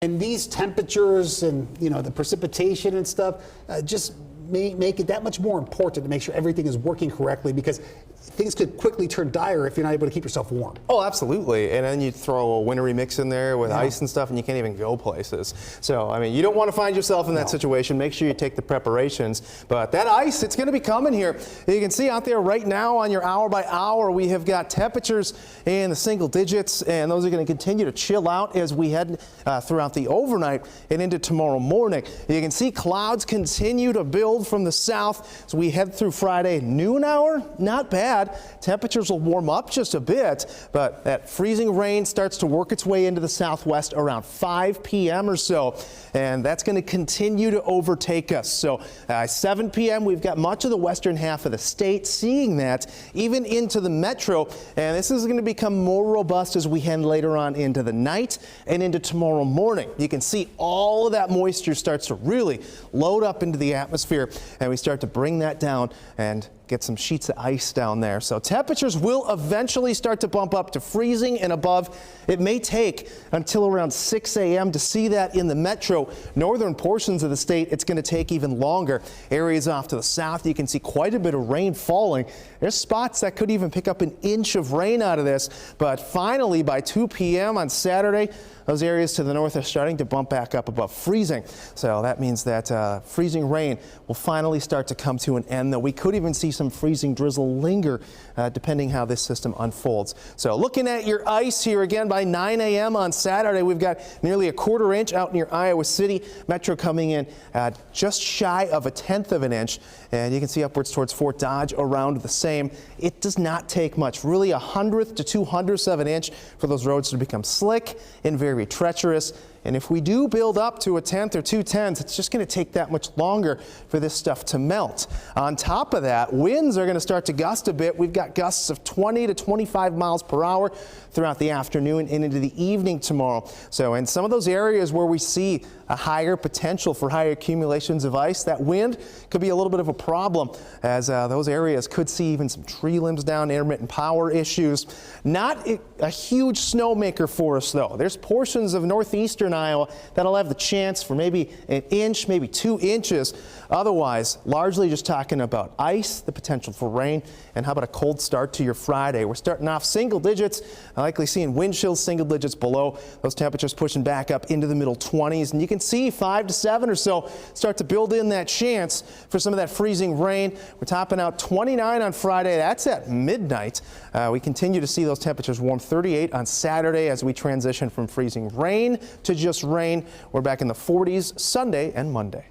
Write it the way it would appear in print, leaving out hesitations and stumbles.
And these temperatures and, the precipitation and stuff just make it that much more important to make sure everything is working correctly, because things could quickly turn dire if you're not able to keep yourself warm. Oh, absolutely. And then you throw a wintry mix in there with ice and stuff, and you can't even go places. So, I mean, you don't want to find yourself in that situation. Make sure you take the preparations. But that ice, it's going to be coming here. You can see out there right now on your hour by hour, we have got temperatures in the single digits, and those are going to continue to chill out as we head throughout the overnight and into tomorrow morning. You can see clouds continue to build from the south as we head through Friday noon hour. Not bad. Temperatures will warm up just a bit, but that freezing rain starts to work its way into the southwest around 5 p.m. or so, and that's going to continue to overtake us. So 7 p.m. we've got much of the western half of the state seeing that, even into the metro, and this is going to become more robust as we head later on into the night and into tomorrow morning. You can see all of that moisture starts to really load up into the atmosphere, and we start to bring that down and get some sheets of ice down there. So temperatures will eventually start to bump up to freezing and above. It may take until around 6 a.m. to see that in the metro. Northern portions of the state, it's going to take even longer. Areas off to the south, you can see quite a bit of rain falling. There's spots that could even pick up an inch of rain out of this. But finally, by 2 p.m. on Saturday, those areas to the north are starting to bump back up above freezing. So that means that freezing rain will finally start to come to an end, though we could even see some freezing drizzle linger depending how this system unfolds. So looking at your ice here again by 9 a.m. on Saturday, we've got nearly a quarter inch out near Iowa City. Metro coming in just shy of a tenth of an inch, and you can see upwards towards Fort Dodge around the same. It does not take much, really 100th to 200ths of an inch for those roads to become slick and very treacherous. And if we do build up to a tenth or 2/10, it's just going to take that much longer for this stuff to melt. On top of that, winds are going to start to gust a bit. We've got gusts of 20 to 25 miles per hour throughout the afternoon and into the evening tomorrow. So in some of those areas where we see a higher potential for higher accumulations of ice, that wind could be a little bit of a problem, as those areas could see even some tree limbs down, intermittent power issues. Not a huge snowmaker for us, though. There's portions of northeastern Iowa that'll have the chance for maybe an inch, maybe 2 inches. Otherwise, largely just talking about ice, the potential for rain, and how about a cold start to your Friday? We're starting off single digits, likely seeing wind chills single digits below. Those temperatures pushing back up into the middle 20s, and you can see 5 to 7 or so start to build in that chance for some of that freezing rain. We're topping out 29 on Friday. That's at midnight. We continue to see those temperatures warm. 38 on Saturday as we transition from freezing rain to just rain. We're back in the 40s Sunday and Monday.